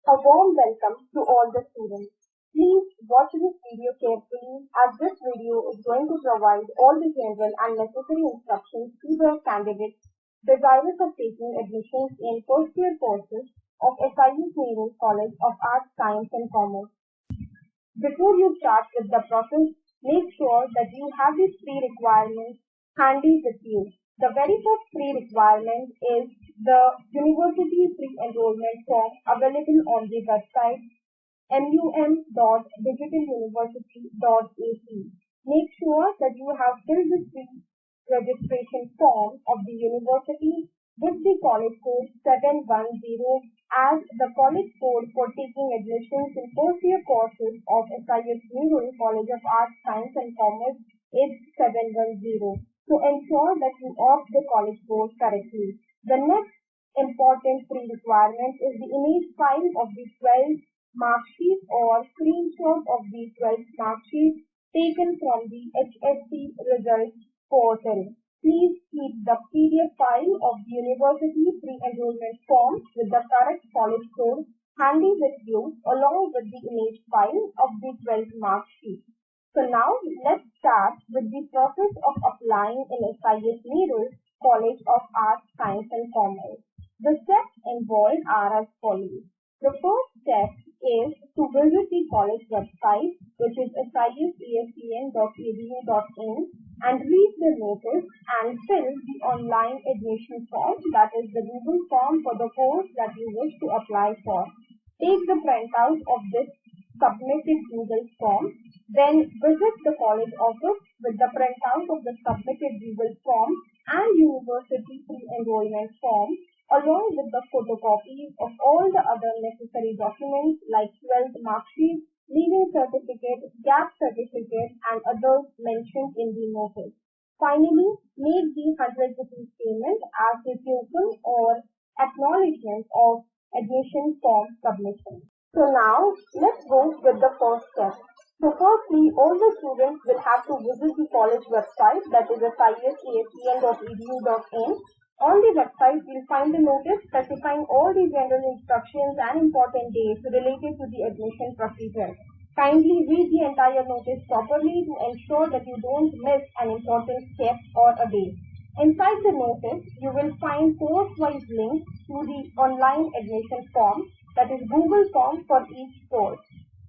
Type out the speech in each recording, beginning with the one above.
A warm welcome to all the students. Please watch this video carefully as this video is going to provide all the general and necessary instructions to the candidates desirous of taking admissions in first year courses of SIES Nerul College of Arts, Science and Commerce. Before you start with the process, make sure that you have these three requirements handy with you. The very first pre-requirement is the university pre-enrollment form available on the website mum.digitaluniversity.ac. Make sure that you have filled the pre-registration form of the university with the college code 710 as the college code for taking admissions in first year courses of SIES Nerul College of Arts, Science and Commerce is 710. To ensure that you opt the college code correctly. The next important pre-requirement is the image file of the 12th mark sheet or screenshot of the 12th mark sheet taken from the HSC results portal. Please keep the PDF file of the university pre-enrollment form with the correct college code handy with you along with the image file of the 12th mark sheet. So now let's start with the process of applying in SIES Nerul College of Arts, Science and Commerce. The steps involved are as follows. The first step is to visit the college website, which is siesescn.edu.in, and read the notice and fill the online admission form, that is the Google form for the course that you wish to apply for. Take the printout of this submitted Google form. Then visit the college office with the printout of the submitted Google form and university pre-enrollment form along with the photocopies of all the other necessary documents like 12th mark sheet, leaving certificate, gap certificate and others mentioned in the notice. Finally, make the 100 rupees payment as a token or acknowledgement of admission form submission. So now let's go with the first step. So firstly, all the students will have to visit the college website, that is siescn.edu.in. On the website, you'll find a notice specifying all the general instructions and important dates related to the admission procedure. Kindly read the entire notice properly to ensure that you don't miss an important step or a date. Inside the notice, you will find course-wise links to the online admission form, that is Google form for each course.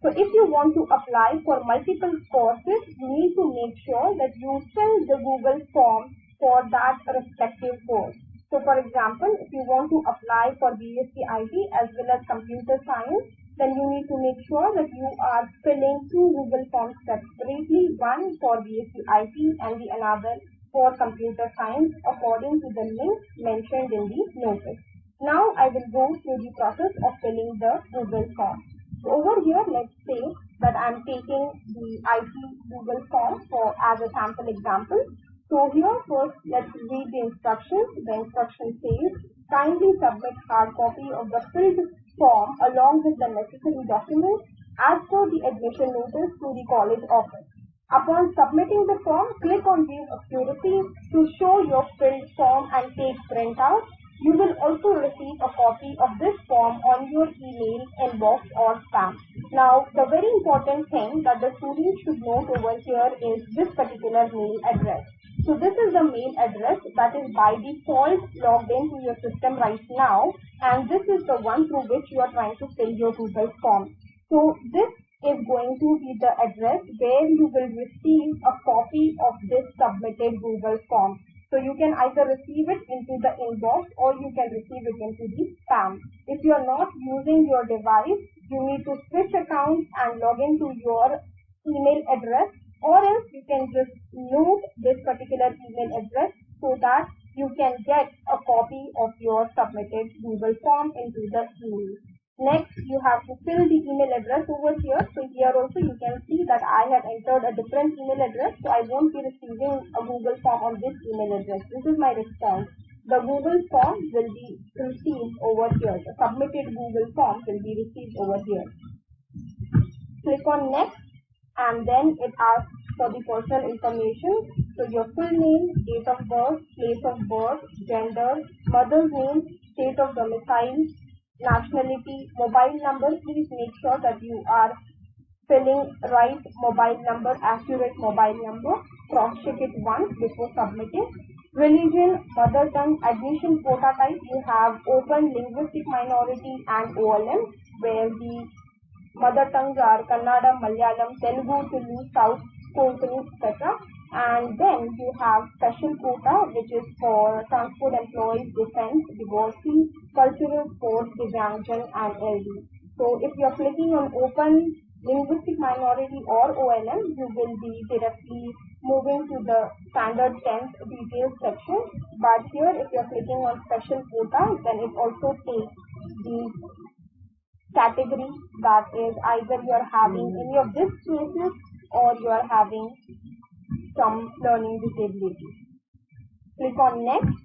So if you want to apply for multiple courses, you need to make sure that you fill the Google form for that respective course. So for example, if you want to apply for BSc IT as well as computer science, then you need to make sure that you are filling two Google forms separately, one for BSc IT and the another for computer science according to the link mentioned in the notice. Now I will go through the process of filling the Google form. So over here, let's say that I am taking the IT Google form as a sample example. So here first let's read the instructions. The instruction says, kindly submit hard copy of the filled form along with the necessary documents as per the admission notice to the college office. Upon submitting the form, click on View Accuracy to show your filled form and take printout. You will also receive a copy of this form on your email, inbox or spam. Now, the very important thing that the student should note over here is this particular mail address. So this is the mail address that is by default logged into your system right now, and this is the one through which you are trying to fill your Google form. So this is going to be the address where you will receive a copy of this submitted Google form. So you can either receive it into the inbox or you can receive it into the spam. If you are not using your device, you need to switch accounts and log into your email address, or else you can just note this particular email address so that you can get a copy of your submitted Google form into the email. Next, you have to fill the email address over here. So here also you can see that I have entered a different email address. So I won't be receiving a Google form on this email address. This is my response. The Google form will be received over here. The submitted Google form will be received over here. Click on next and then it asks for the personal information. So your full name, date of birth, place of birth, gender, mother's name, state of domicile, nationality, mobile number. Please make sure that you are filling right mobile number, accurate mobile number. Cross-check it once before submitting. Religion, mother tongue, admission quota type. You have open linguistic minority and OLM, where the mother tongues are Kannada, Malayalam, Telugu, Tulu, South Konkani, etc. And then you have special quota, which is for transport employees, defense, divorcees, cultural, sports, Divyangjan, and LD. So if you are clicking on open linguistic minority or OLM, you will be directly moving to the standard 10th details section. But here, if you are clicking on special quota, then it also takes the category, that is either you are having any of these cases or you are having some learning disability. Click on next,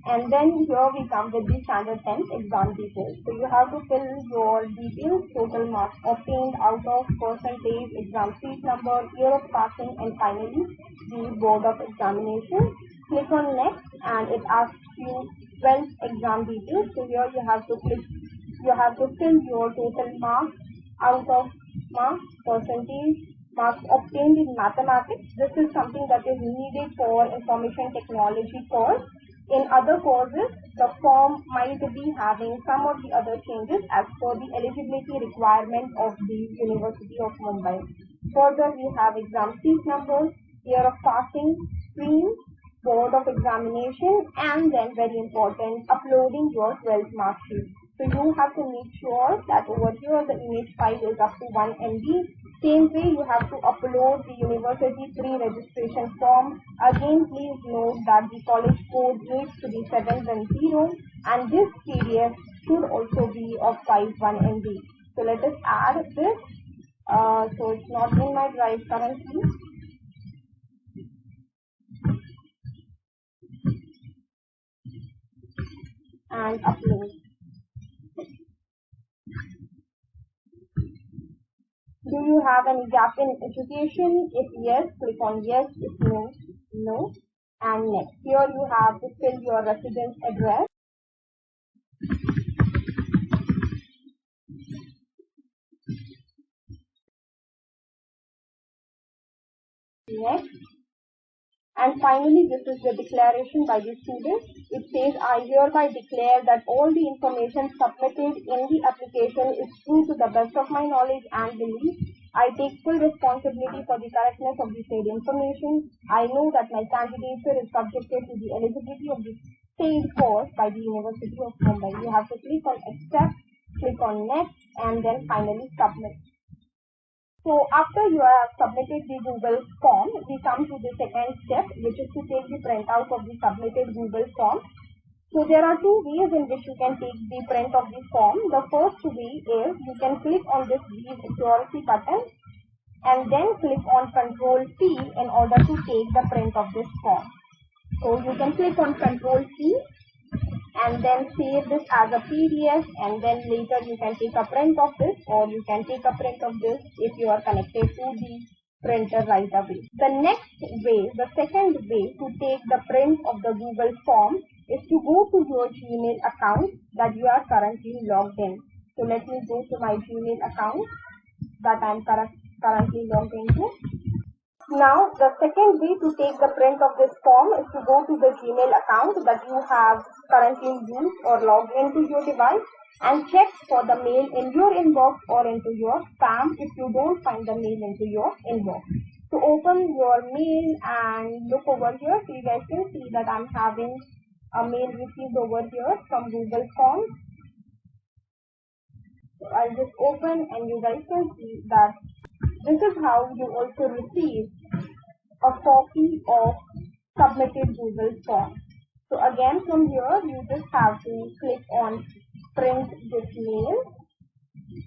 and then here we come with the standard 10th exam details. So you have to fill your details, total marks obtained out of, percentage, exam seat number, year of passing, and finally the board of examination. Click on next and it asks you 12th exam details. So here you have to fill your total marks, out of marks, percentage, marks obtained in mathematics. This is something that is needed for information technology course. In other courses, the form might be having some of the other changes as per the eligibility requirement of the University of Mumbai. Further, we have exam seat numbers, year of passing, stream, board of examination, and then very important, uploading your 12th mark sheet. So you have to make sure that over here the image file is up to 1 MB. Same way you have to upload the university pre-registration form. Again, please note that the college code needs to be 710 and this PDF should also be of size 1 MB. So let us add this. So it's not in my drive currently. And upload. Do you have any gap in education? If yes, click on yes. If no, no. And next. Here you have to fill your residence address. Next. And finally, this is the declaration by the student. It says, I hereby declare that all the information submitted in the application is true to the best of my knowledge and belief. I take full responsibility for the correctness of the said information. I know that my candidature is subjected to the eligibility of the said course by the University of Mumbai. You have to click on accept, click on next, and then finally submit. So after you have submitted the Google form, we come to the second step, which is to take the printout of the submitted Google form. So there are two ways in which you can take the print of the form. The first way is you can click on this View Security button and then click on Control C in order to take the print of this form. So you can click on Control C and then save this as a PDF, and then later you can take a print of this, or you can take a print of this if you are connected to the printer right away. The next way, the second way to take the print of the Google form is to go to your Gmail account that you are currently logged in. So let me go to my Gmail account that I am currently logged into. Now, the second way to take the print of this form is to go to the Gmail account that you have currently used or logged into your device and check for the mail in your inbox or into your spam if you don't find the mail into your inbox. So open your mail and look over here. So you guys can see that I'm having a mail received over here from Google Forms. So I'll just open and you guys can see that this is how you also receive a copy of submitted Google form. So again from here you just have to click on print this mail,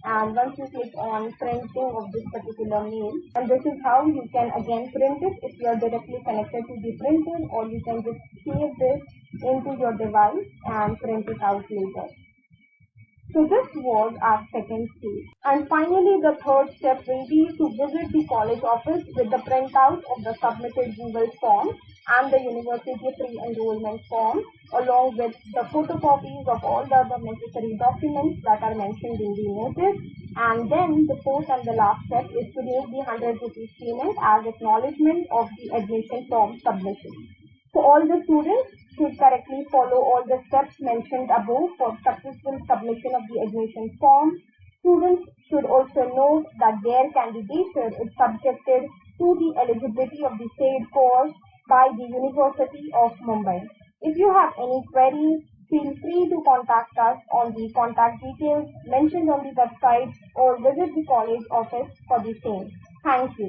and once you click on printing of this particular mail, and this is how you can again print it if you are directly connected to the printer, or you can just save this into your device and print it out later. So this was our second stage. And finally, the third step will be to visit the college office with the printout of the submitted Google form and the university pre-enrollment form, along with the photocopies of all the other necessary documents that are mentioned in the notice. And then the fourth and the last step is to make the 100 rupees payment as acknowledgement of the admission form submission. So all the students should correctly follow all the steps mentioned above for successful submission of the admission form. Students should also note that their candidature is subjected to the eligibility of the said course by the University of Mumbai. If you have any queries, feel free to contact us on the contact details mentioned on the website or visit the college office for the same. Thank you.